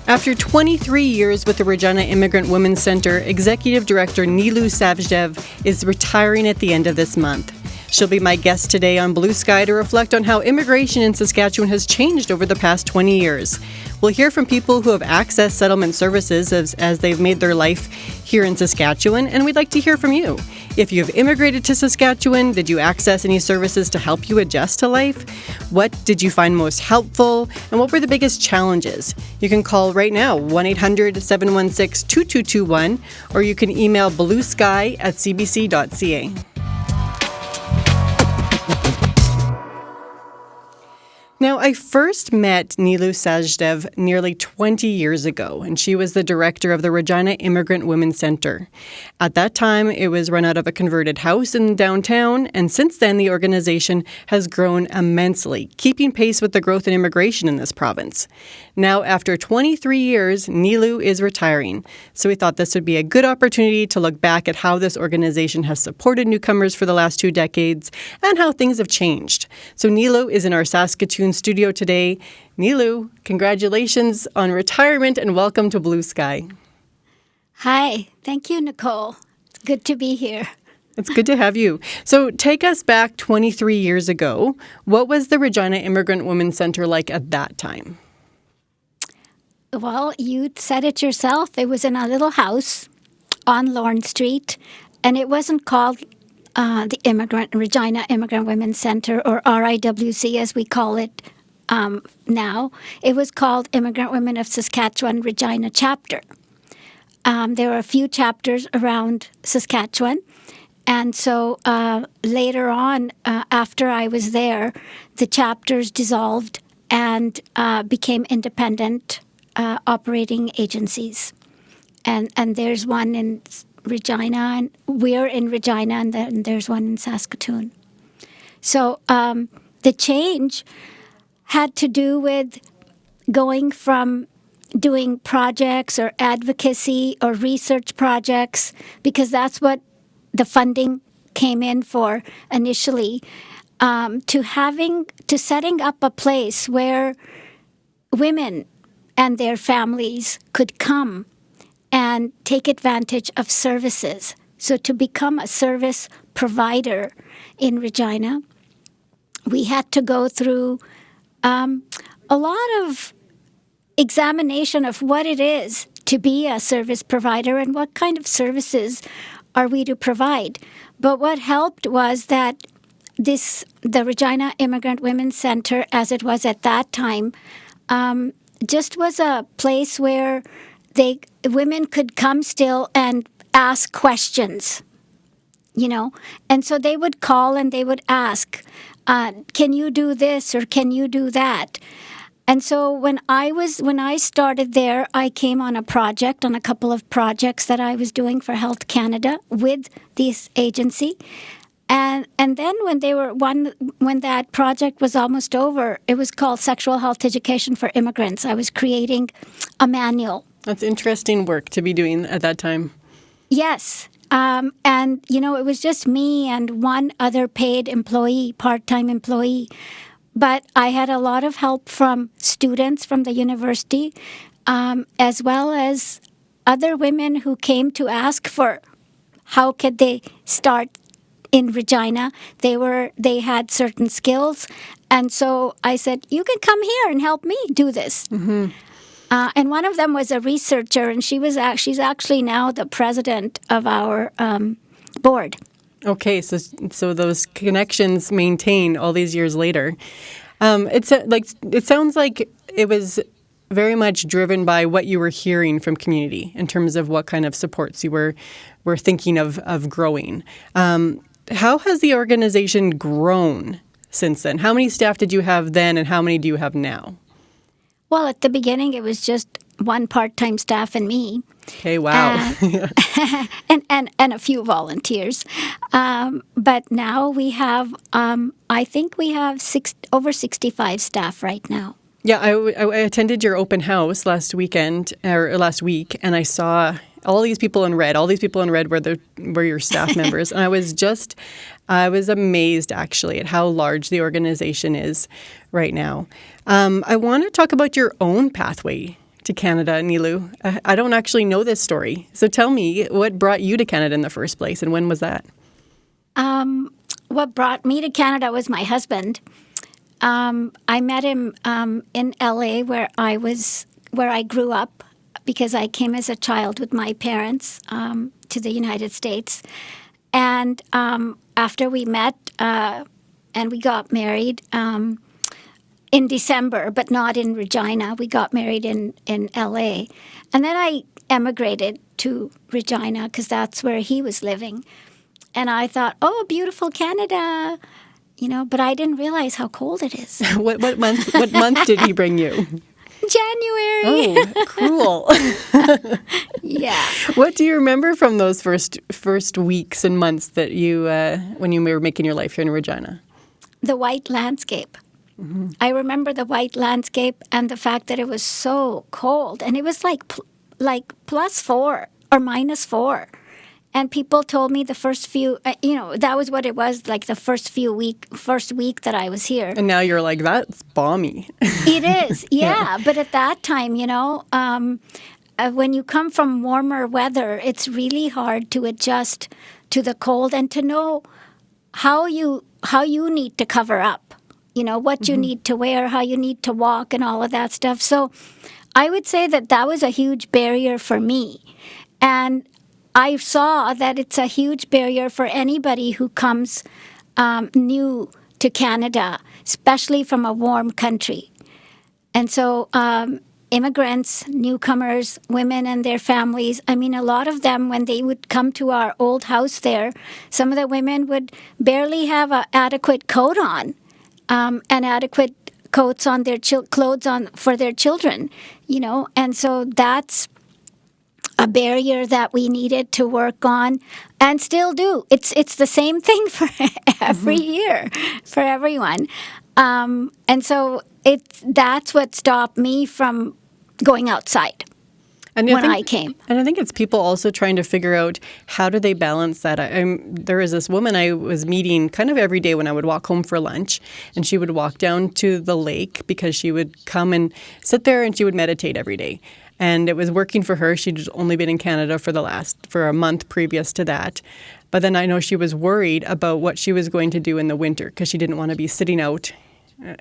After 23 years with the Regina Immigrant Women's Centre, Executive Director Nilu Savjdev is retiring at the end of this month. She'll be my guest today on Blue Sky to reflect on how immigration in Saskatchewan has changed over the past 20 years. We'll hear from people who have accessed settlement services as they've made their life here in Saskatchewan, and we'd like to hear from you. If you've immigrated to Saskatchewan, did you access any services to help you adjust to life? What did you find most helpful? And what were the biggest challenges? You can call right now, 1-800-716-2221, or you can email bluesky@cbc.ca. Now, I first met Nilu Savjdev nearly 20 years ago, and she was the director of the Regina Immigrant Women's Centre. At that time, it was run out of a converted house in downtown, and since then, the organization has grown immensely, keeping pace with the growth in immigration in this province. Now, after 23 years, Nilu is retiring, so we thought this would be a good opportunity to look back at how this organization has supported newcomers for the last 2 decades and how things have changed. So Nilu is in our Saskatoon studio today. Nilu, congratulations on retirement and welcome to Blue Sky. Hi. Thank you, Nicole. It's good to be here. It's good to have you. So take us back 23 years ago. What was the Regina Immigrant Women's Centre like at that time? Well, you said it yourself. It was in a little house on Lorne Street, and it wasn't called the Regina Immigrant Women's Centre, or RIWC as we call it now. It was called Immigrant Women of Saskatchewan Regina Chapter. There were a few chapters around Saskatchewan, and so later on, after I was there, the chapters dissolved and became independent operating agencies. And there's one in Regina, and we're in Regina, and then there's one in Saskatoon. So the change had to do with going from doing projects or advocacy or research projects, because that's what the funding came in for initially, to setting up a place where women and their families could come and take advantage of services. So to become a service provider in Regina, we had to go through a lot of examination of what it is to be a service provider and what kind of services are we to provide. But what helped was that the Regina Immigrant Women's Centre, as it was at that time, just was a place where women could come still and ask questions, and so they would call and they would ask, can you do this or can you do that? And so when I started there, I came on a couple of projects that I was doing for Health Canada with this agency. And then when that project was almost over, it was called Sexual Health Education for Immigrants. I was creating a manual. That's interesting work to be doing at that time. Yes. And, it was just me and one other paid employee, part-time employee. But I had a lot of help from students from the university, as well as other women who came to ask for how could they start in Regina. They had certain skills. And so I said, you can come here and help me do this. Mm-hmm. And one of them was a researcher, and she's actually now the president of our board. Okay, so those connections maintain all these years later. It sounds like it was very much driven by what you were hearing from community in terms of what kind of supports you were thinking of growing. How has the organization grown since then? How many staff did you have then, and how many do you have now? Well, at the beginning, it was just one part-time staff and me. Okay, wow. And a few volunteers. But now we have, I think we have over 65 staff right now. Yeah, I attended your open house last week, and I saw all these people in red. All these people in red were your staff members, and I was amazed actually at how large the organization is right now. I want to talk about your own pathway to Canada, Nilu. I don't actually know this story. So tell me, what brought you to Canada in the first place, and when was that? What brought me to Canada was my husband. I met him in LA, where I grew up, because I came as a child with my parents to the United States. And after we met and we got married in December, but not in Regina. We got married in LA. And then I emigrated to Regina because that's where he was living. And I thought, oh, beautiful Canada, but I didn't realize how cold it is. What month did he bring you? January. Oh, cool. Yeah. What do you remember from those first weeks and months that you when you were making your life here in Regina? The white landscape. Mm-hmm. I remember the white landscape and the fact that it was so cold, and it was like +4 or -4. And people told me the first few, that was what it was like the first week that I was here. And now you're like, that's balmy. It is, yeah. But at that time, when you come from warmer weather, it's really hard to adjust to the cold and to know how you need to cover up, what you need to wear, how you need to walk, and all of that stuff. So I would say that was a huge barrier for me. And I saw that it's a huge barrier for anybody who comes new to Canada, especially from a warm country. And so immigrants, newcomers, women and their families, a lot of them, when they would come to our old house there, some of the women would barely have an adequate coat on, and adequate coats on their clothes on for their children, And so that's a barrier that we needed to work on and still do. It's the same thing for every year, for everyone. And so that's what stopped me from going outside I came. And I think it's people also trying to figure out how do they balance that. There was this woman I was meeting kind of every day when I would walk home for lunch, and she would walk down to the lake because she would come and sit there and she would meditate every day. And it was working for her. She'd only been in Canada for a month previous to that. But then I know she was worried about what she was going to do in the winter because she didn't want to be sitting out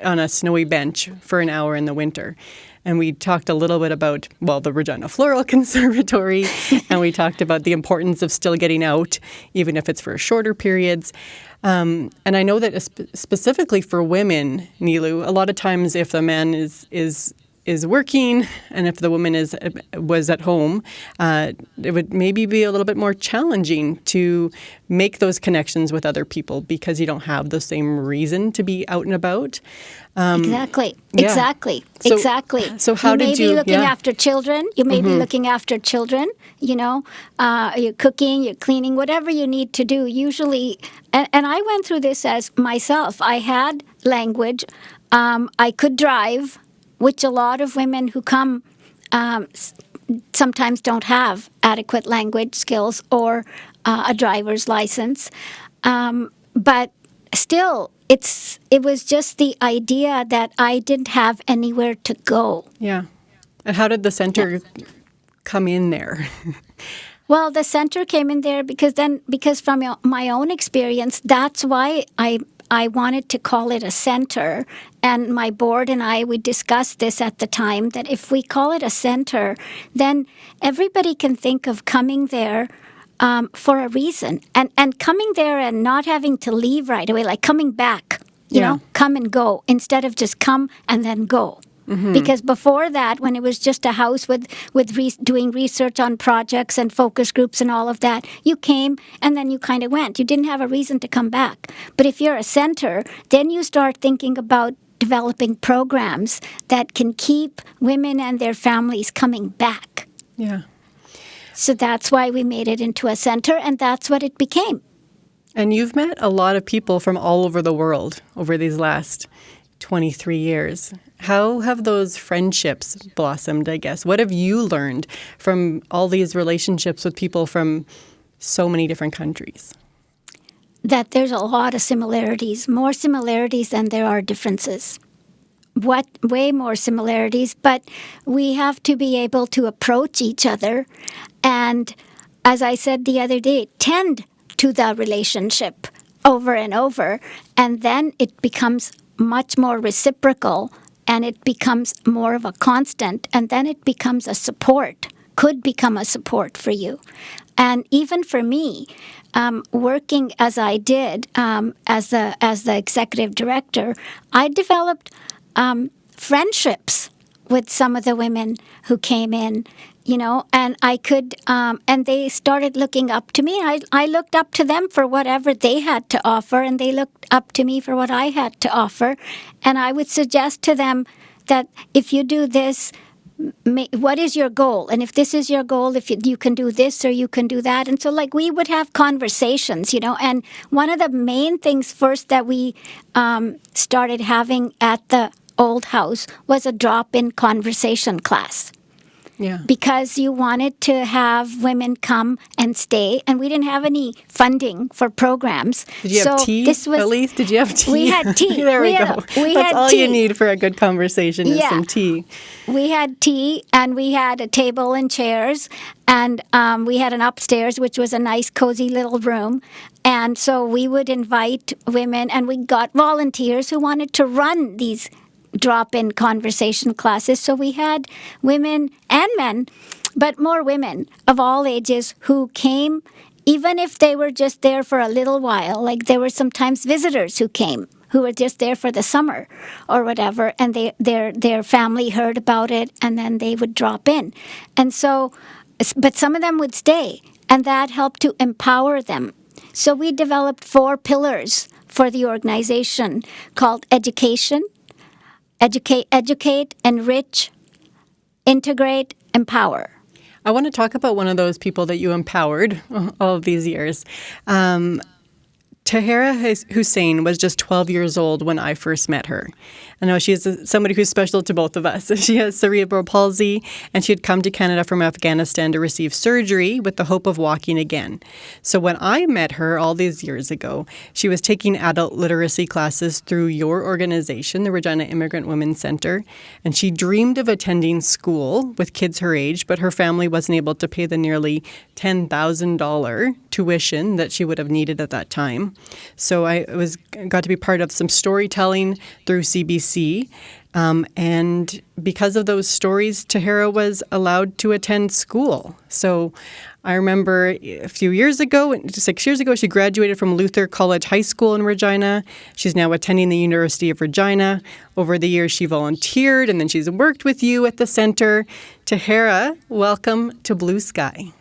on a snowy bench for an hour in the winter. And we talked a little bit about, the Regina Floral Conservatory, and we talked about the importance of still getting out, even if it's for shorter periods. And I know that specifically for women, Nilu, a lot of times if the man is working, and if the woman was at home, it would maybe be a little bit more challenging to make those connections with other people because you don't have the same reason to be out and about. Exactly. So how did you? You may be looking after children. You may be looking after children. You're cooking, you're cleaning, whatever you need to do. Usually, and I went through this as myself. I had language. I could drive, which a lot of women who come sometimes don't have adequate language skills or a driver's license. But still, it was just the idea that I didn't have anywhere to go. Yeah. And how did the center come in there? Well, the center came in there because from my own experience, that's why I wanted to call it a center, and my board and we discussed this at the time, that if we call it a center, then everybody can think of coming there for a reason, and coming there and not having to leave right away, like coming back, come and go, instead of just come and then go. Mm-hmm. Because before that, when it was just a house with doing research on projects and focus groups and all of that, you came and then you kind of went. You didn't have a reason to come back. But if you're a center, then you start thinking about developing programs that can keep women and their families coming back. Yeah. So that's why we made it into a center, and that's what it became. And you've met a lot of people from all over the world over these last 23 years. How have those friendships blossomed, I guess? What have you learned from all these relationships with people from so many different countries? That there's a lot of similarities, more similarities than there are differences. way more similarities, but we have to be able to approach each other and, as I said the other day, tend to the relationship over and over, and then it becomes much more reciprocal and it becomes more of a constant, and then it becomes a support, could become a support for you. And even for me, working as I did as the executive director, I developed friendships with some of the women who came in, and I could, and they started looking up to me. I looked up to them for whatever they had to offer, and they looked up to me for what I had to offer. And I would suggest to them that if you do this, what is your goal? And if this is your goal, if you can do this or you can do that. And so, we would have conversations, and one of the main things first that we started having at the old house was a drop-in conversation class. Yeah. Because you wanted to have women come and stay, and we didn't have any funding for programs. Did you have tea? At least, did you have tea? We had tea. There we go. That's all you need for a good conversation is some tea. We had tea, and we had a table and chairs, and we had an upstairs, which was a nice, cozy little room. And so we would invite women, and we got volunteers who wanted to run these drop-in conversation classes. So we had women and men, but more women of all ages who came, even if they were just there for a little while. Like there were sometimes visitors who came, who were just there for the summer or whatever, and their family heard about it, and then they would drop in. And so, but some of them would stay, and that helped to empower them. So we developed 4 pillars for the organization called education, educate, enrich, integrate, empower. I want to talk about one of those people that you empowered all of these years. Tahira Hussein was just 12 years old when I first met her. I know she is somebody who's special to both of us. She has cerebral palsy, and she had come to Canada from Afghanistan to receive surgery with the hope of walking again. So when I met her all these years ago, she was taking adult literacy classes through your organization, the Regina Immigrant Women's Center, and she dreamed of attending school with kids her age, but her family wasn't able to pay the nearly $10,000 tuition that she would have needed at that time. So I got to be part of some storytelling through CBC. And because of those stories, Tahira was allowed to attend school. So I remember a few years ago, 6 years ago, she graduated from Luther College High School in Regina. She's now attending the University of Regina. Over the years, she volunteered, and then she's worked with you at the center. Tahira, welcome to Blue Sky.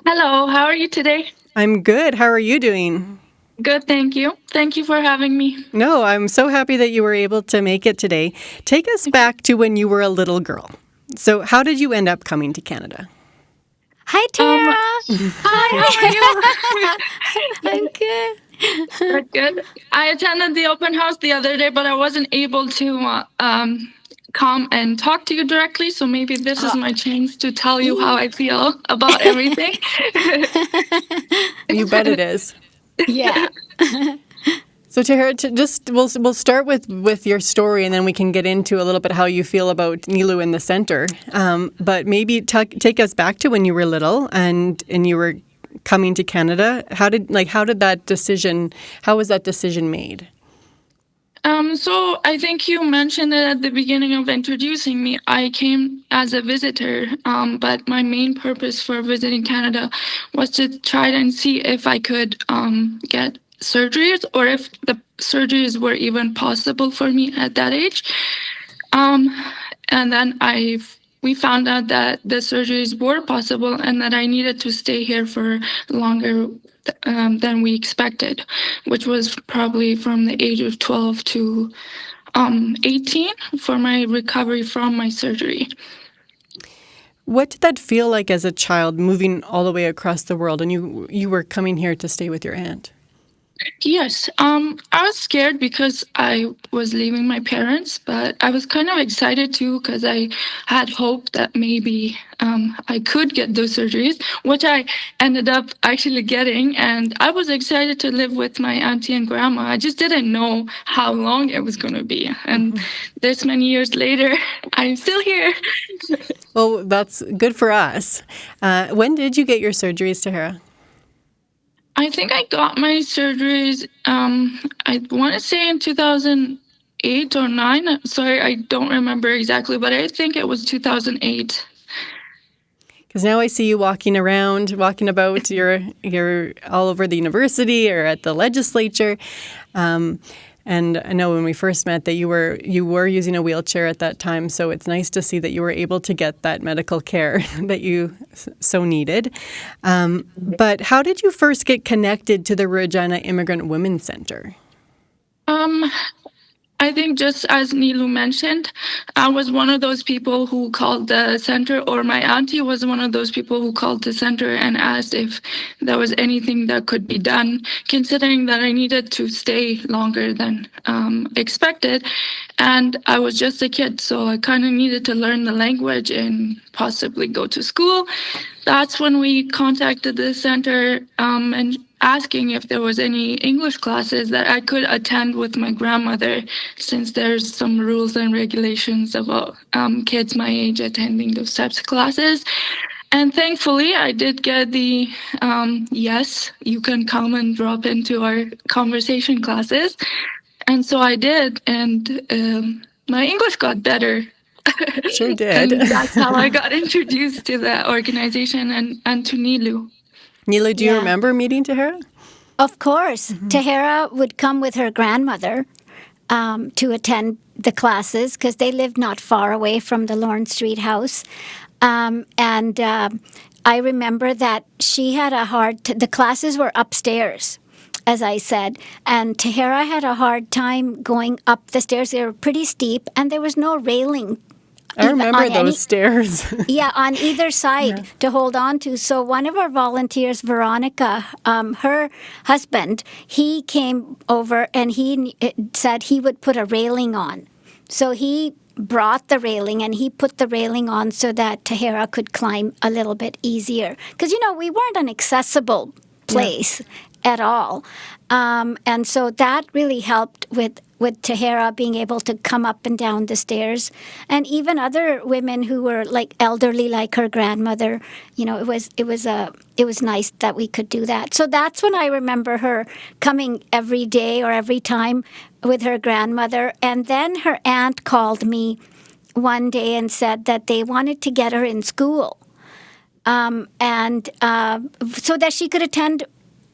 Hello, how are you today? I'm good. How are you doing? Good, thank you. Thank you for having me. No, I'm so happy that you were able to make it today. Take us back to when you were a little girl. So how did you end up coming to Canada? Hi, Tara. Hi, how are you? I'm good. Good. I attended the open house the other day, but I wasn't able to come and talk to you directly. So maybe this is my chance to tell you how I feel about everything. You bet it is. Yeah. So Tahira, we'll start with your story, and then we can get into a little bit how you feel about Nilu in the center. But maybe take us back to when you were little and you were coming to Canada. How was that decision made? So I think you mentioned it at the beginning of introducing me. I came as a visitor, but my main purpose for visiting Canada was to try and see if I could get surgeries or if the surgeries were even possible for me at that age. And then we found out that the surgeries were possible and that I needed to stay here for longer than we expected, which was probably from the age of 12 to 18 for my recovery from my surgery. What did that feel like as a child, moving all the way across the world, and you were coming here to stay with your aunt? Yes, I was scared because I was leaving my parents, but I was kind of excited too because I had hope that maybe I could get those surgeries, which I ended up actually getting. And I was excited to live with my auntie and grandma. I just didn't know how long it was going to be. And this many years later, I'm still here. Well, that's good for us. When did you get your surgeries, Tahara? I think I got my surgeries, I want to say in 2008 or 9. Sorry, I don't remember exactly, but I think it was 2008. Because now I see you walking around, walking about. You're all over the university or at the legislature. And I know when we first met that you were using a wheelchair at that time. So it's nice to see that you were able to get that medical care that you so needed. But how did you first get connected to the Regina Immigrant Women's Center? Um, I think just as Nilu mentioned, I was one of those people who called the center, or my auntie was one of those people who called the center and asked if there was anything that could be done, considering that I needed to stay longer than expected. And I was just a kid, so I kind of needed to learn the language and possibly go to school. That's when we contacted the center and asking if there was any English classes that I could attend with my grandmother, since there's some rules and regulations about kids my age attending those types of classes. And thankfully, I did get the yes, you can come and drop into our conversation classes. And so I did, and my English got better. Sure did. And that's how I got introduced to the organization and to Nilu. Nilu, do you Yeah. remember meeting Tahara? Of course, Tahara would come with her grandmother to attend the classes because they lived not far away from the Lawrence Street house. And I remember that she had a the classes were upstairs, as I said, and Tahara had a hard time going up the stairs. They were pretty steep, and there was no railing. I even remember on those stairs. Yeah, on either side to hold on to. So one of our volunteers, Veronica, her husband, he came over and he said he would put a railing on. So he brought the railing and he put the railing on so that Tahara could climb a little bit easier. Because, we weren't an accessible place at all. And so that really helped with Tahara being able to come up and down the stairs, and even other women who were like elderly, like her grandmother. It was nice that we could do that. So that's when I remember her coming every day or every time with her grandmother, and then her aunt called me one day and said that they wanted to get her in school, and so that she could attend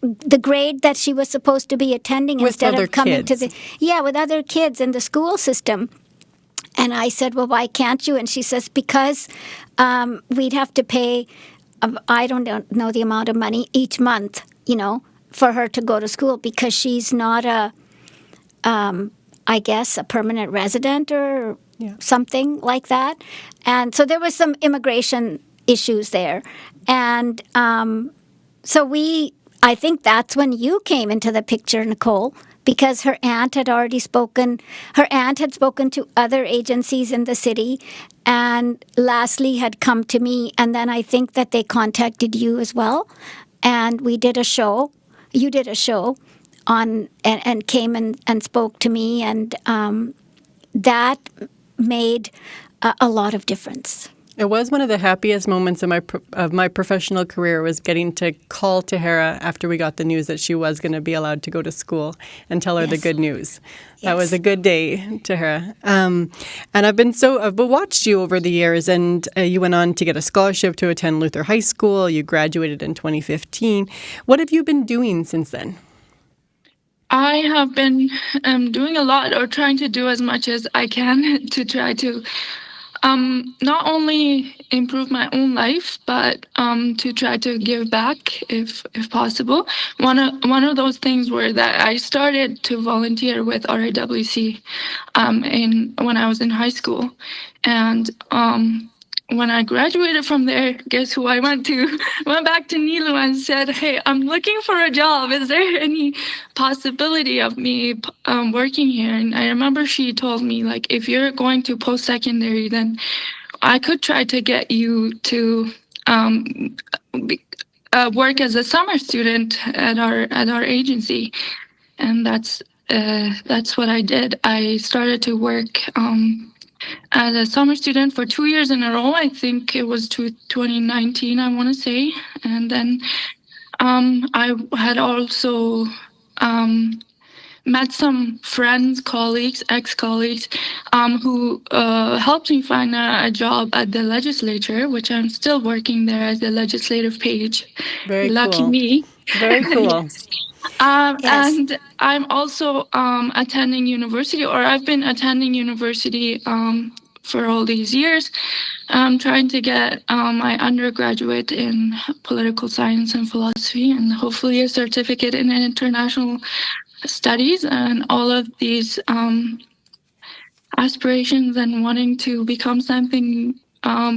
the grade that she was supposed to be attending With instead other of coming to kids. with other kids in the school system. And I said, well, why can't you? And she says, because we'd have to pay, I don't know the amount of money each month, for her to go to school, because she's not I guess, a permanent resident or something like that. And so there was some immigration issues there. And I think that's when you came into the picture, Nicole, because her aunt had already spoken. Her aunt had spoken to other agencies in the city, and lastly had come to me. And then I think that they contacted you as well, and we did a show. You did a show and came and spoke to me, and that made a lot of difference. It was one of the happiest moments of my professional career, was getting to call Tahara after we got the news that she was going to be allowed to go to school and tell her the good news. That was a good day, Tahara. And I've watched you over the years, and you went on to get a scholarship to attend Luther High School. You graduated in 2015. What have you been doing since then? I have been doing a lot, or trying to do as much as I can to try to not only improve my own life, but to try to give back if possible. One of those things were that I started to volunteer with RAWC when I was in high school, and when I graduated from there, guess who I went to? Went back to Nilu and said, "Hey, I'm looking for a job. Is there any possibility of me working here?" And I remember she told me, like, if you're going to post-secondary, then I could try to get you to um, work as a summer student at our agency, and that's what I did. I started to work as a summer student for 2 years in a row. I think it was 2019, I want to say, and then I had also met some friends, colleagues, ex-colleagues, who helped me find a job at the legislature, which I'm still working there as the legislative page. Very Lucky cool. me. Very cool. Yes. Yes. And I'm also attending university, or I've been attending university for all these years. I'm trying to get my undergraduate in political science and philosophy, and hopefully a certificate in international studies, and all of these aspirations and wanting to become something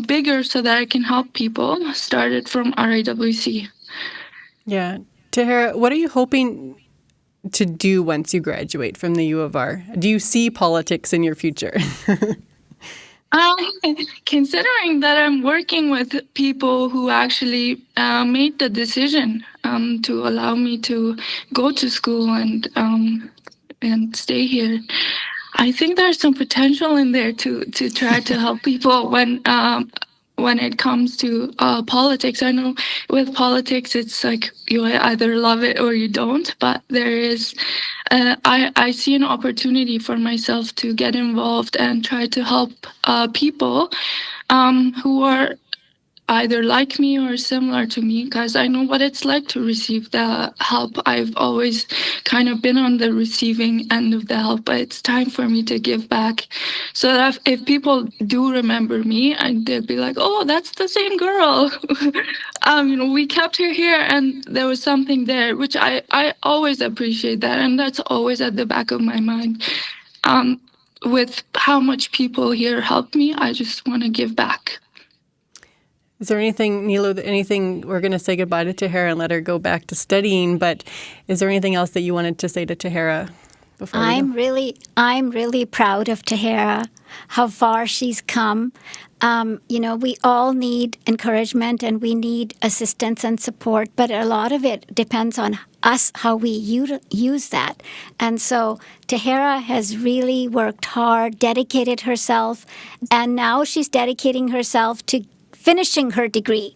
bigger so that I can help people started from RIWC. Yeah. Tahara, what are you hoping to do once you graduate from the U of R? Do you see politics in your future? Um, Considering that I'm working with people who actually made the decision to allow me to go to school and stay here, I think there's some potential in there to try to help people when it comes to politics. I know with politics, it's like you either love it or you don't, but there is, I see an opportunity for myself to get involved and try to help people who are either like me or similar to me, because I know what it's like to receive the help. I've always kind of been on the receiving end of the help, but it's time for me to give back, so that if people do remember me, and they'll be like, "Oh, that's the same girl." We kept her here, and there was something there, which I always appreciate that, and that's always at the back of my mind. With how much people here helped me, I just want to give back. Is there anything, Nilo, anything, we're going to say goodbye to Tahara and let her go back to studying, but is there anything else that you wanted to say to Tahara before we go? I'm really proud of Tahara, how far she's come. We all need encouragement and we need assistance and support, but a lot of it depends on us, how we use that. And so Tahara has really worked hard, dedicated herself, and now she's dedicating herself to finishing her degree.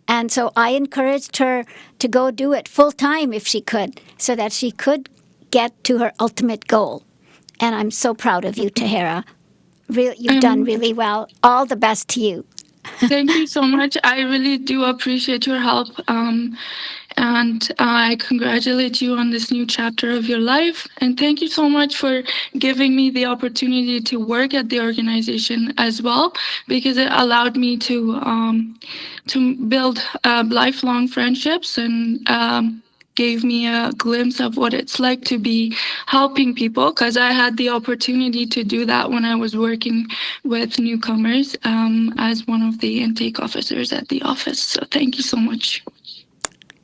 And so I encouraged her to go do it full time if she could, so that she could get to her ultimate goal. And I'm so proud of you, Tahara. You've done really well. All the best to you. Thank you so much. I really do appreciate your help. And I congratulate you on this new chapter of your life. And thank you so much for giving me the opportunity to work at the organization as well, because it allowed me to build lifelong friendships, and gave me a glimpse of what it's like to be helping people, because I had the opportunity to do that when I was working with newcomers as one of the intake officers at the office. So thank you so much.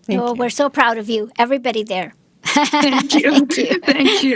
We're so proud of you, everybody there. Thank you. Thank you. Thank you.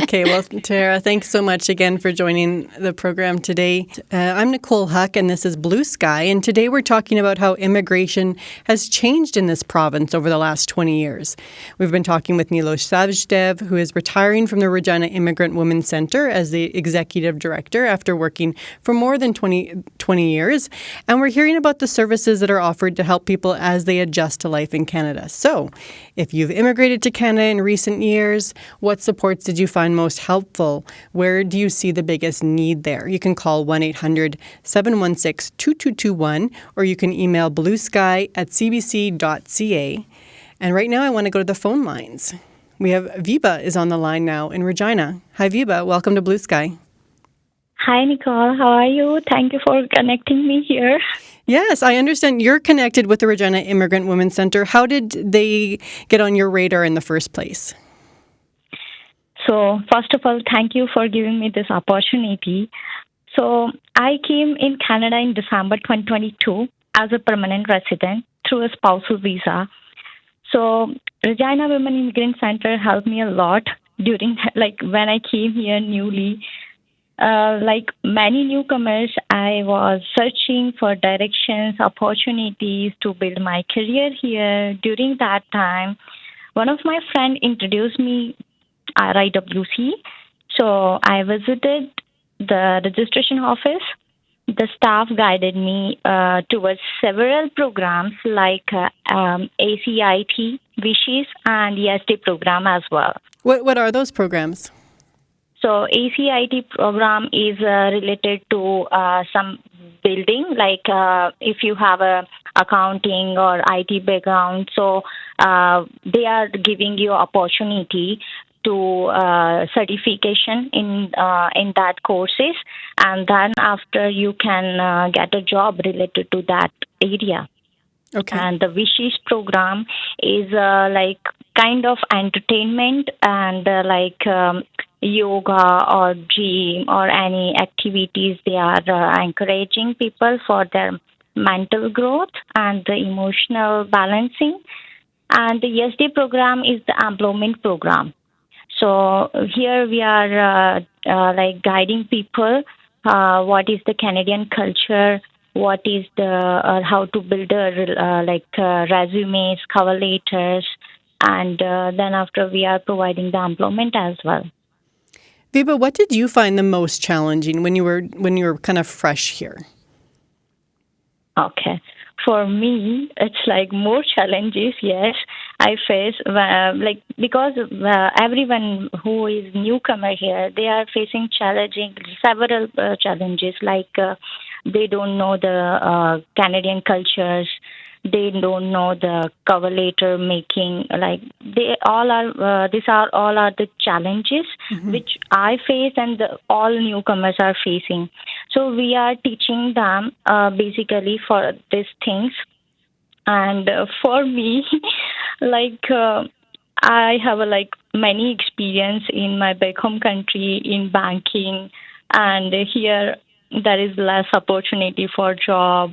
Okay, well, Tara, thanks so much again for joining the program today. I'm Nicole Huck, and this is Blue Sky, and today we're talking about how immigration has changed in this province over the last 20 years. We've been talking with Nilo Savjdev, who is retiring from the Regina Immigrant Women's Centre as the executive director after working for more than 20 years, and we're hearing about the services that are offered to help people as they adjust to life in Canada. So, if you've immigrated to Canada in recent years, what supports did you find most helpful? Where do you see the biggest need there? You can call 1-800-716-2221, or you can email bluesky@cbc.ca. And right now I want to go to the phone lines. We have Viba is on the line now in Regina. Hi, Viba. Welcome to Blue Sky. Hi, Nicole. How are you? Thank you for connecting me here. Yes, I understand you're connected with the Regina Immigrant Women's Centre. How did they get on your radar in the first place? So, first of all, thank you for giving me this opportunity. So I came in Canada in December 2022 as a permanent resident through a spousal visa. So Regina Women Immigrant Center helped me a lot during like when I came here newly. Like many newcomers, I was searching for directions, opportunities to build my career here. During that time, one of my friends introduced me RIWC. So I visited the registration office. The staff guided me towards several programs like ACIT, WISHES, and ESD program as well. What are those programs? So ACIT program is related to some building, like if you have a accounting or IT background. So they are giving you opportunity to certification in that courses, and then after you can get a job related to that area. Okay. And the Wishes program is like kind of entertainment and yoga or gym or any activities. They are encouraging people for their mental growth and the emotional balancing. And the ESD program is the employment program. So here we are like guiding people what is the Canadian culture, what is the how to build resumes, cover letters, and then after we are providing the employment as well. Viva, what did you find the most challenging when you were kind of fresh here? Okay. For me, it's like more challenges. Yes, I face because everyone who is newcomer here, they are facing several challenges. Like they don't know the Canadian cultures, they don't know the cover letter making. Like they all are. These are all are the challenges which I face and all newcomers are facing. So we are teaching them basically for these things. And for me, like I have many experience in my back home country in banking, and here there is less opportunity for job,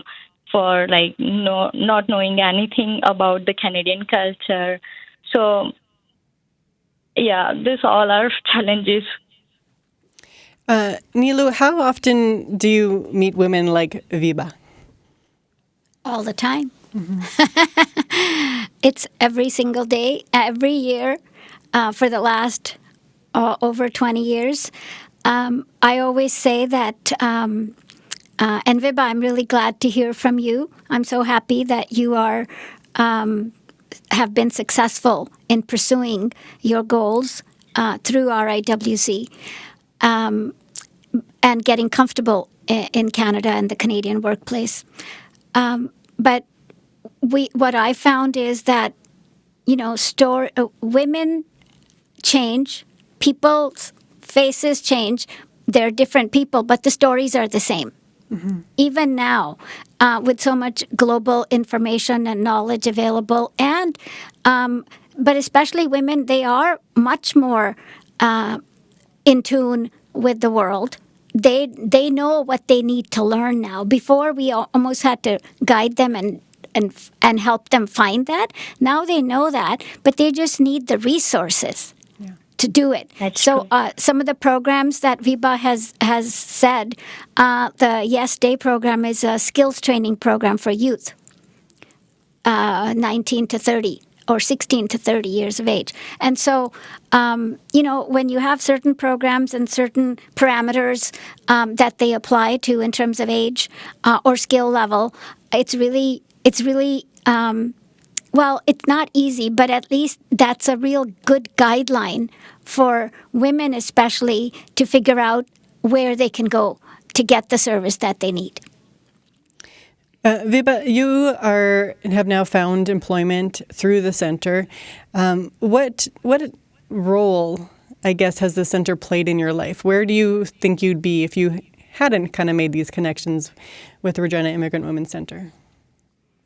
for not knowing anything about the Canadian culture. So yeah, these all are challenges. Nilu, how often do you meet women like Viva? All the time. It's every single day, every year, for the last over 20 years. I always say that, and Viva, I'm really glad to hear from you. I'm so happy that you are have been successful in pursuing your goals through RIWC. And getting comfortable in Canada and the Canadian workplace. But what I found is that, women change, people's faces change. They're different people, but the stories are the same. Mm-hmm. Even now, with so much global information and knowledge available, and but especially women, they are much more in tune with the world. They know what they need to learn now. Before, we almost had to guide them and help them find that. Now they know that, but they just need the resources to do it. That's so some of the programs that Viva has said, the Yes Day program is a skills training program for youth, 19 to 30. Or 16 to 30 years of age. And so, when you have certain programs and certain parameters that they apply to in terms of age or skill level, it's really, well, it's not easy, but at least that's a real good guideline for women especially to figure out where they can go to get the service that they need. Viva, you have now found employment through the center. What role, I guess, has the center played in your life? Where do you think you'd be if you hadn't kind of made these connections with the Regina Immigrant Women's Center?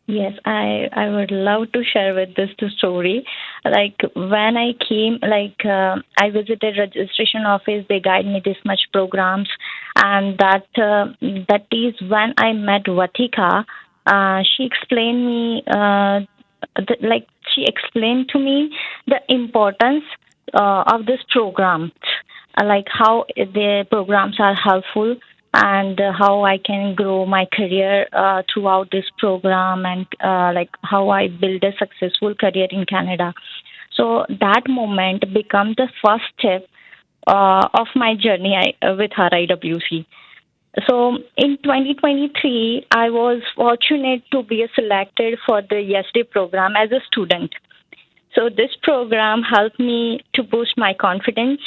Yes, I would love to share with this the story. Like when I came, I visited registration office. They guide me this much programs, and that is when I met Vatika. She explained me, like she explained to me the importance of this program, like how the programs are helpful and how I can grow my career throughout this program and like how I build a successful career in Canada. So that moment became the first step of my journey with RIWC. So in 2023, I was fortunate to be selected for the YesDay program as a student. So this program helped me to boost my confidence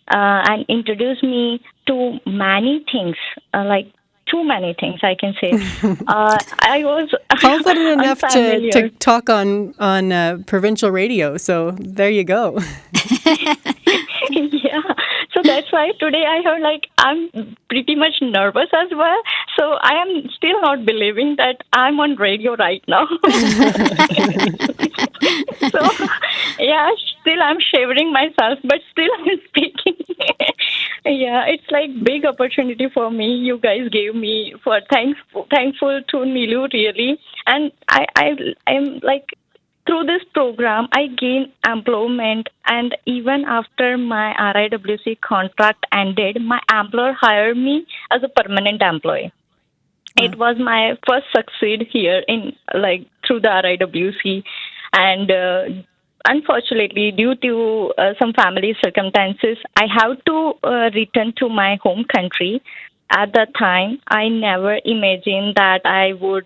and introduce me to many things, like too many things I can say. I was Confident enough to unfamiliar. talk on provincial radio. So there you go. Yeah, so that's why today I heard like I'm pretty much nervous as well. So I am still not believing that I'm on radio right now. So yeah, still I'm shivering myself, but still I'm speaking. Yeah, it's like big opportunity for me. You guys gave me for thankful to Nilu really, and I am like through this program, I gained employment, and even after my RIWC contract ended, my employer hired me as a permanent employee. It was my first succeed here in like through the RIWC, and unfortunately, due to some family circumstances, I have to return to my home country. At that time, I never imagined that I would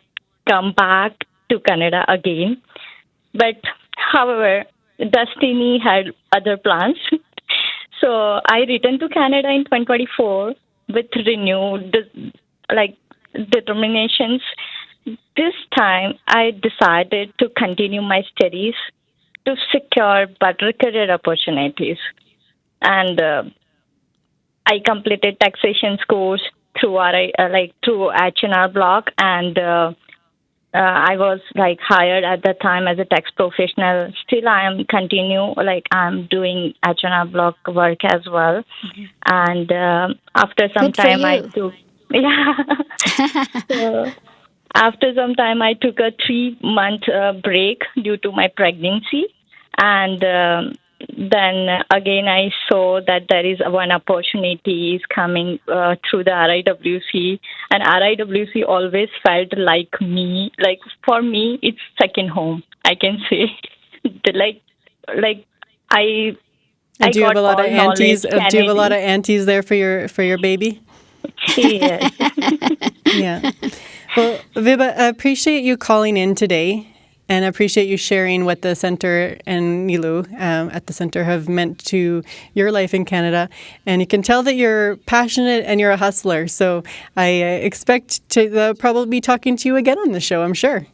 come back to Canada again, but however, destiny had other plans. So I returned to Canada in 2024 with renewed like determinations. This time, I decided to continue my studies to secure better career opportunities, and I completed taxation course through like through H&R Block, and I was like hired at that time as a tax professional. Still, I am continue like I'm doing H&R Block work as well. And after some Good for time, I you. took yeah. So after some time, I took a 3 month break due to my pregnancy, and then again I saw that there is one opportunity is coming through the RIWC, and RIWC always felt like me. Like for me, it's second home. I can say, The- like I And I do you have got a lot of all knowledge aunties? Do you have a lot Canadian. of aunties there for your baby? Yes. Yeah. Well, Viba, I appreciate you calling in today, and I appreciate you sharing what the center and Nilu at the center have meant to your life in Canada. And you can tell that you're passionate and you're a hustler. So I expect to probably be talking to you again on the show, I'm sure.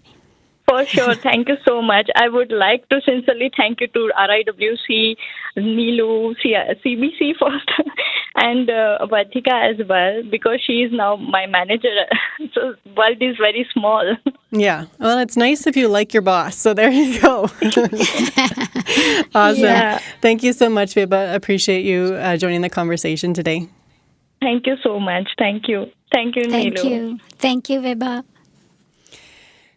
For sure. Thank you so much. I would like to sincerely thank you to RIWC, Nilu, CBC first, and Vatika as well, because she is now my manager. So world is very small. Yeah. Well, it's nice if you like your boss. So there you go. Awesome. Yeah. Thank you so much, Viba. I appreciate you joining the conversation today. Thank you so much. Thank you. Thank you, Thank Nilu. you. Thank you, Viba.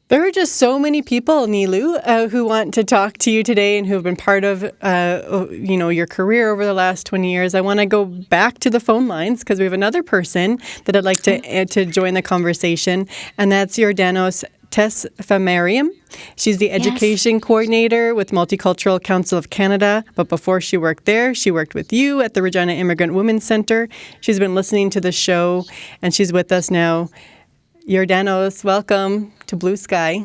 There are just so many people, Nilu, who want to talk to you today and who have been part of, your career over the last 20 years. I want to go back to the phone lines because we have another person that I'd like to join the conversation, and that's Jordanos Tesfamariam. She's the education coordinator with Multicultural Council of Canada. But before she worked there, she worked with you at the Regina Immigrant Women's Centre. She's been listening to the show, and she's with us now. Jordanos, welcome to Blue Sky.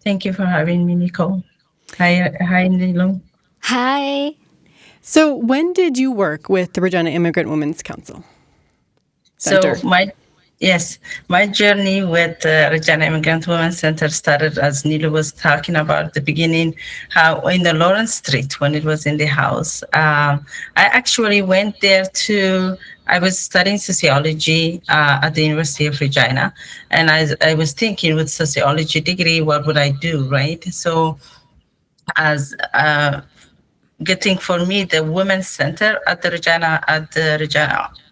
Thank you for having me, Nicole. Hi, Nilo. Hi. So when did you work with the Regina Immigrant Women's Council Center? So my journey with the Regina Immigrant Women's Center started as Nilo was talking about at the beginning, how in the Lawrence Street when it was in the house. I actually went there I was studying sociology at the University of Regina, and I was thinking with sociology degree, what would I do, right? So as getting for me the women's center at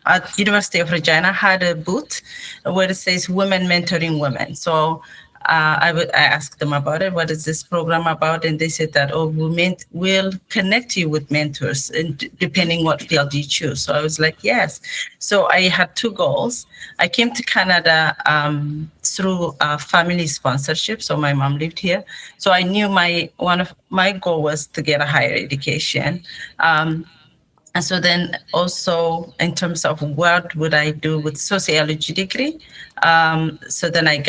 at University of Regina had a booth where it says women mentoring women. So I asked them about it. What is this program about? And they said that, oh, we'll connect you with mentors, and depending what field you choose. So I was like, yes. So I had two goals. I came to Canada through family sponsorship. So my mom lived here. So I knew one of my goal was to get a higher education. And so then also in terms of what would I do with sociology degree, so then I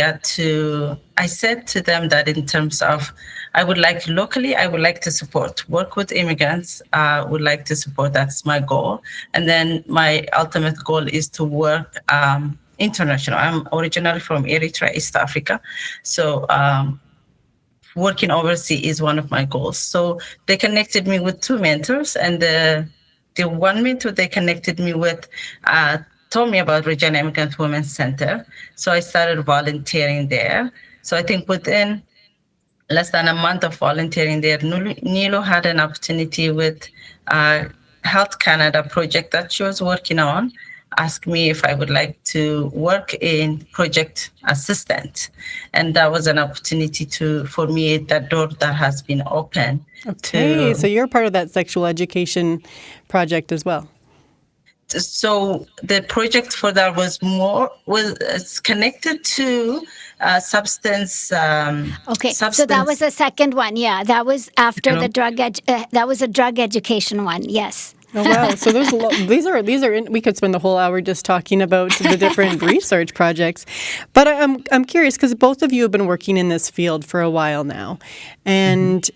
said to them that in terms of, I would like to work with immigrants, would like to support, that's my goal. And then my ultimate goal is to work international. I'm originally from Eritrea, East Africa. So working overseas is one of my goals. So they connected me with two mentors, and the one mentor they connected me with told me about Regina Immigrant Women's Center. So I started volunteering there. So I think within less than a month of volunteering there, Nilo had an opportunity with Health Canada project that she was working on, asked me if I would like to work in project assistant. And that was an opportunity for me, that door that has been open. Okay, so you're part of that sexual education project as well. So the project for that was connected to substance. So that was the second one. Yeah, that was after the drug. That was a drug education one. Yes. Oh wow! So there's these are we could spend the whole hour just talking about the different research projects, but I'm curious because both of you have been working in this field for a while now, and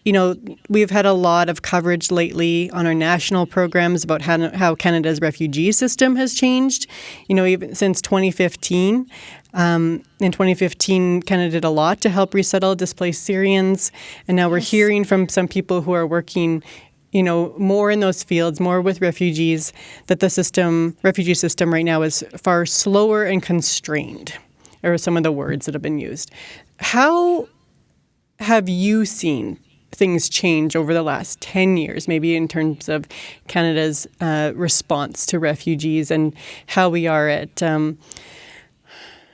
we've had a lot of coverage lately on our national programs about how Canada's refugee system has changed. Even since 2015. In 2015, Canada did a lot to help resettle displaced Syrians, and now we're hearing from some people who are working more in those fields, more with refugees, that the refugee system right now is far slower and constrained, are some of the words that have been used. How have you seen things change over the last 10 years, maybe in terms of Canada's response to refugees and how we are at...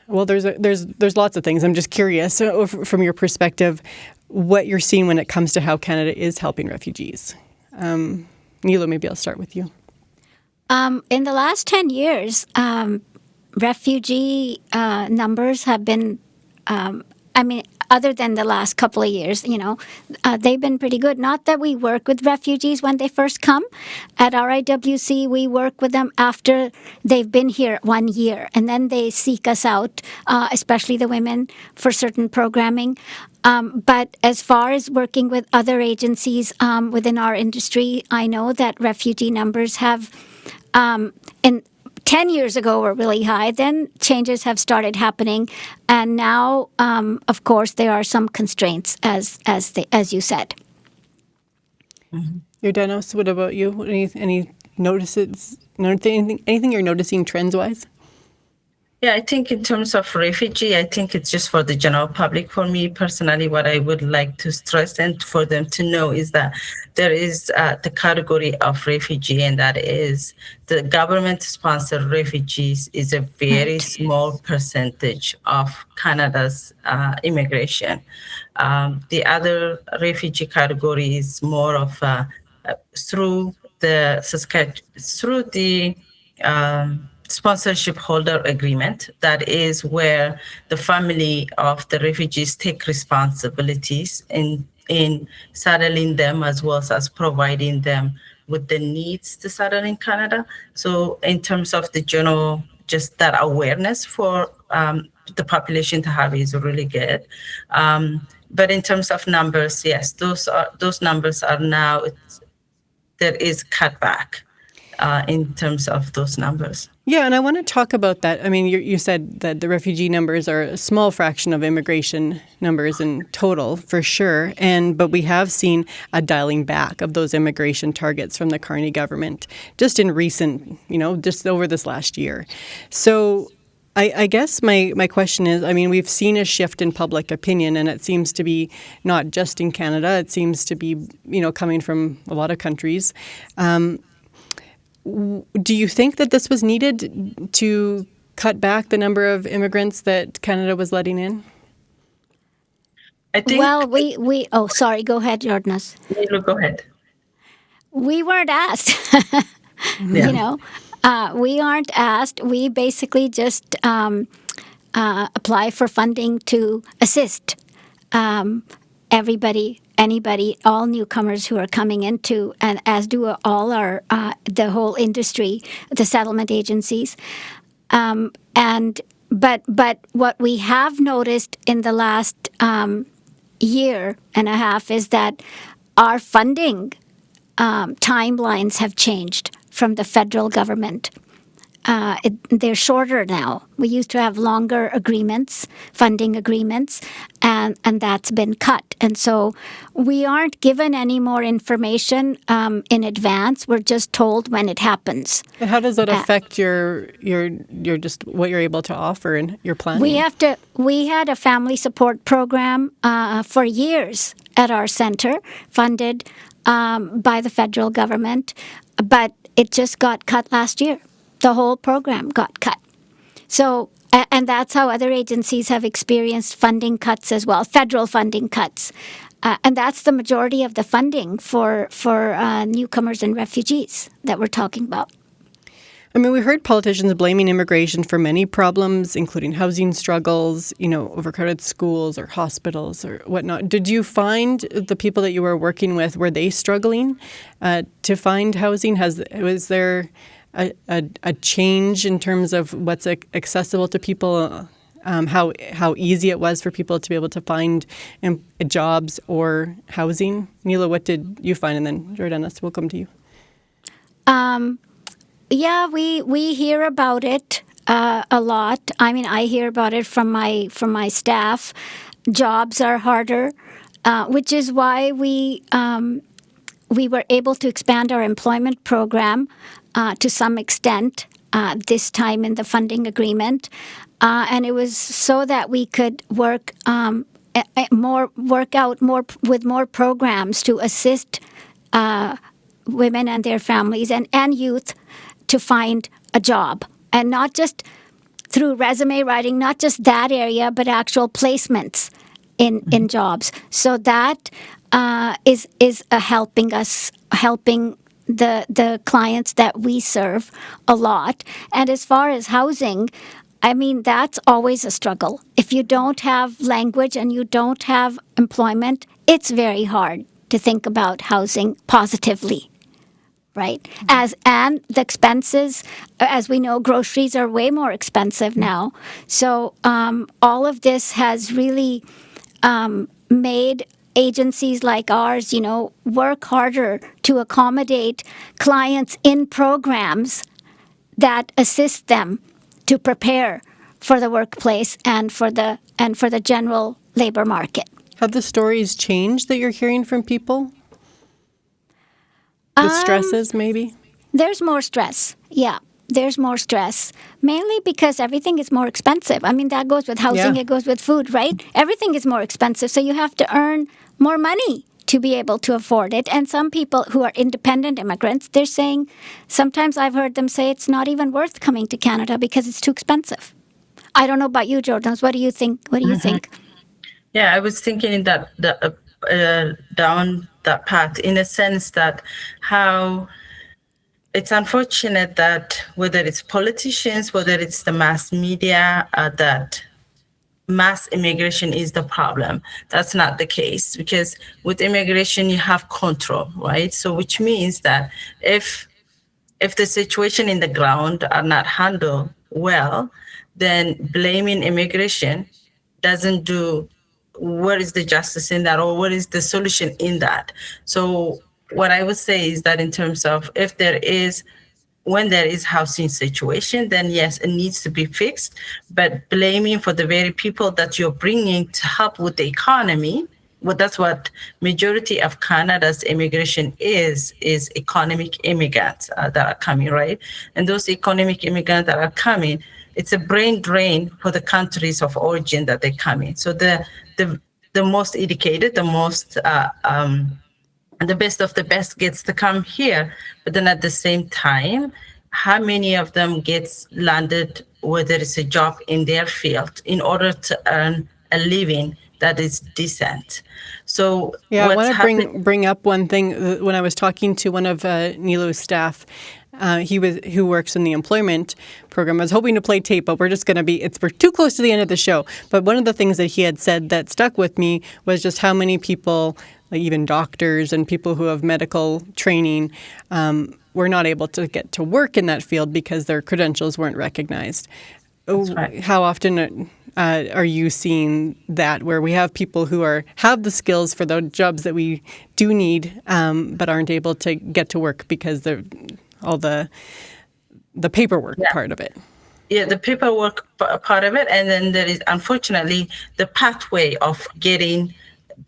there's lots of things. I'm just curious, from your perspective, what you're seeing when it comes to how Canada is helping refugees. Nilo, maybe I'll start with you. In the last 10 years, refugee numbers have been, other than the last couple of years, they've been pretty good. Not that we work with refugees when they first come. At RIWC, we work with them after they've been here 1 year, and then they seek us out, especially the women, for certain programming. But as far as working with other agencies within our industry, I know that refugee numbers have, in 10 years ago, were really high. Then changes have started happening, and now, of course, there are some constraints, as you said. Mm-hmm. Yordanos, what about you? Any notices? Anything you're noticing trends-wise? Yeah, I think in terms of refugee, I think it's just for the general public. For me personally, what I would like to stress and for them to know is that there is the category of refugee, and that is the government-sponsored refugees is a very small percentage of Canada's immigration. The other refugee category is more of through the sponsorship holder agreement. That is where the family of the refugees take responsibilities in settling them, as well as providing them with the needs to settle in Canada. So in terms of the general, just that awareness for the population to have is really good. But in terms of numbers, yes, those numbers are now, there is cutback in terms of those numbers. Yeah, and I want to talk about that. I mean, you said that the refugee numbers are a small fraction of immigration numbers in total, for sure. But we have seen a dialing back of those immigration targets from the Carney government just in recent, just over this last year. So I guess my question is, I mean, we've seen a shift in public opinion, and it seems to be not just in Canada. It seems to be, coming from a lot of countries. Do you think that this was needed to cut back the number of immigrants that Canada was letting in? I think. Well, we oh, sorry, go ahead, Jordanas. Go ahead. We weren't asked. Yeah. We aren't asked. We basically just apply for funding to assist everybody, anybody, all newcomers who are coming into, and as do all our the whole industry, the settlement agencies, but what we have noticed in the last year and a half is that our funding timelines have changed from the federal government. They're shorter now. We used to have longer agreements, funding agreements, and that's been cut. And so we aren't given any more information in advance. We're just told when it happens. And how does that affect your just what you're able to offer and your planning? We had a family support program for years at our center, funded by the federal government, but it just got cut last year. The whole program got cut. So, and that's how other agencies have experienced funding cuts as well, federal funding cuts. And that's the majority of the funding for newcomers and refugees that we're talking about. I mean, we heard politicians blaming immigration for many problems, including housing struggles, overcrowded schools or hospitals or whatnot. Did you find the people that you were working with, were they struggling to find housing? Was there a change in terms of what's accessible to people, how easy it was for people to be able to find jobs or housing? Neela, what did you find? And then Jordanas, we'll come to you. Yeah, we hear about it a lot. I mean, I hear about it from my staff. Jobs are harder, which is why we were able to expand our employment program to some extent this time in the funding agreement, and it was so that we could work out more with more programs to assist women and their families and youth to find a job, and not just through resume writing, not just that area, but actual placements in jobs. So that is helping the clients that we serve a lot. And as far as housing, I mean, that's always a struggle. If you don't have language and you don't have employment, it's very hard to think about housing positively. Right. And the expenses, as we know, groceries are way more expensive now. So all of this has really made agencies like ours, work harder to accommodate clients in programs that assist them to prepare for the workplace and for the general labor market. Have the stories changed that you're hearing from people? The stresses, maybe? There's more stress, yeah. There's more stress, mainly because everything is more expensive. I mean, that goes with housing, It goes with food, right? Everything is more expensive, so you have to earn more money to be able to afford it. And some people who are independent immigrants, they're saying, sometimes I've heard them say it's not even worth coming to Canada because it's too expensive. I don't know about you, Jordan. What do you think? Yeah, I was thinking that down that path, in a sense that how it's unfortunate that whether it's politicians, whether it's the mass media, that mass immigration is the problem. That's not the case, because with immigration you have control, right? So which means that if the situation in the ground are not handled well, then blaming immigration doesn't do. Where is the justice in that, or what is the solution in that? So what I would say is that in terms of when there is housing situation, then yes, it needs to be fixed. But blaming for the very people that you're bringing to help with the economy, well, that's what majority of Canada's immigration is economic immigrants that are coming, right? And those economic immigrants that are coming, it's a brain drain for the countries of origin that they come in. So the most educated, and the best of the best gets to come here. But then at the same time, how many of them gets landed where there is a job in their field in order to earn a living that is decent? So yeah, I want to bring up one thing. When I was talking to one of Nilu's staff, who works in the employment program. I was hoping to play tape, but we're too close to the end of the show. But one of the things that he had said that stuck with me was just how many people, like even doctors and people who have medical training, were not able to get to work in that field because their credentials weren't recognized. That's right. How often are you seeing that, where we have people who have the skills for the jobs that we do need, but aren't able to get to work because all the paperwork part of it? Yeah, the paperwork part of it, and then there is unfortunately the pathway of getting.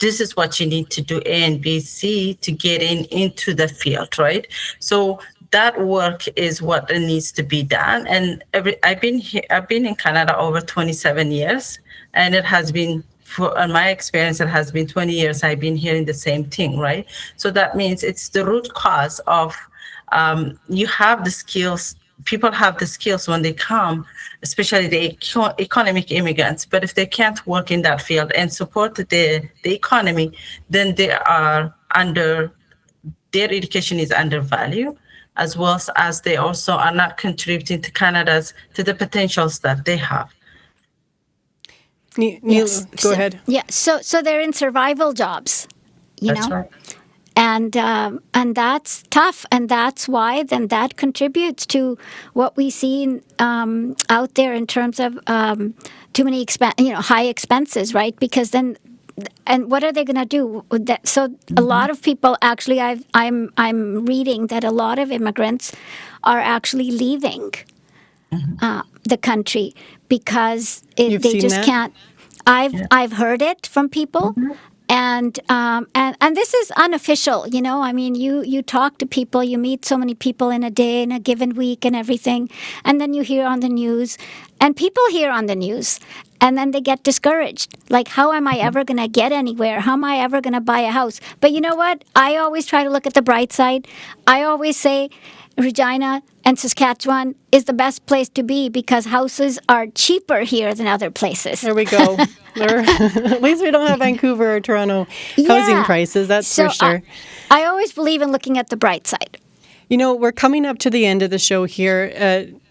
This is what you need to do A and B, C to get into the field, right? So that work is what needs to be done. And I've been in Canada over 27 years, and it has been, in my experience, it has been 20 years I've been hearing the same thing, right? So that means it's the root cause of you have the skills. People have the skills when they come, especially the economic immigrants. But if they can't work in that field and support the economy, then their education is undervalued, as well as they also are not contributing to to the potentials that they have. Yes. Go ahead. Yeah. So they're in survival jobs, That's right. And that's tough, and that's why then that contributes to what we see out there in terms of too many high expenses, right? Because then, and what are they going to do? So a lot of people actually, I'm reading that a lot of immigrants are actually leaving the country because they just can't. I've heard it from people. And this is unofficial, I mean, you talk to people, you meet so many people in a day, in a given week and everything, and then you hear on the news, and people hear on the news, and then they get discouraged. Like, how am I ever going to get anywhere? How am I ever going to buy a house? But you know what? I always try to look at the bright side. I always say Regina and Saskatchewan is the best place to be because houses are cheaper here than other places. There we go. At least we don't have Vancouver or Toronto housing prices, that's for sure. I always believe in looking at the bright side. We're coming up to the end of the show here.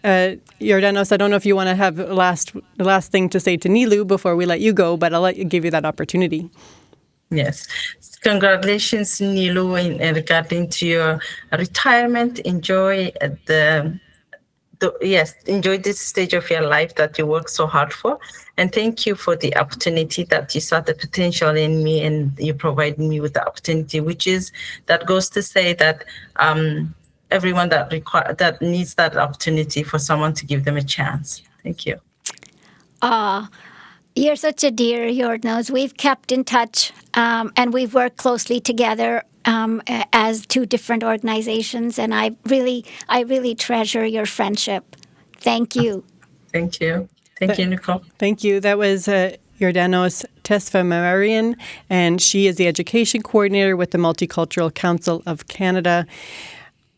Yordanos, I don't know if you want to have the last thing to say to Nilu before we let you go, but I'll give you that opportunity. Yes. Congratulations, Nilu, in regarding to your retirement. Enjoy enjoy this stage of your life that you work so hard for. And thank you for the opportunity that you saw the potential in me and you provided me with the opportunity, that goes to say that everyone that needs that opportunity for someone to give them a chance. Thank you. You're such a dear, Yordanos. We've kept in touch and we've worked closely together as two different organizations, and I really treasure your friendship. Thank you. Thank you. Thank you, Nicole. Thank you. That was Yordanos Tesfamarian, and she is the education coordinator with the Multicultural Council of Canada.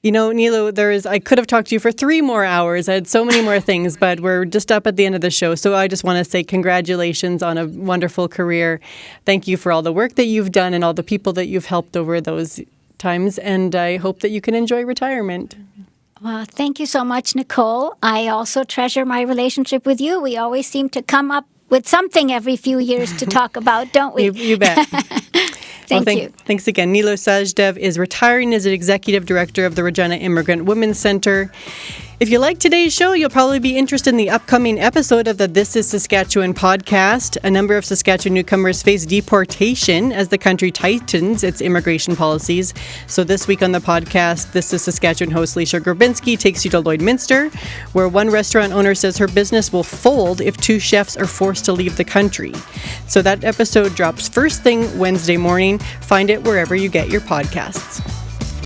Nilu, I could have talked to you for 3 more hours. I had so many more things, but we're just up at the end of the show. So I just want to say congratulations on a wonderful career. Thank you for all the work that you've done and all the people that you've helped over those times. And I hope that you can enjoy retirement. Well, thank you so much, Nicole. I also treasure my relationship with you. We always seem to come up with something every few years to talk about, don't we? You bet. Thank you. Thanks again. Nilu Sajdev is retiring as an executive director of the Regina Immigrant Women's Centre. If you like today's show, you'll probably be interested in the upcoming episode of the This is Saskatchewan podcast. A number of Saskatchewan newcomers face deportation as the country tightens its immigration policies. So this week on the podcast, This is Saskatchewan host Leisha Grabinski takes you to Lloydminster, where one restaurant owner says her business will fold if 2 chefs are forced to leave the country. So that episode drops first thing Wednesday morning. Find it wherever you get your podcasts.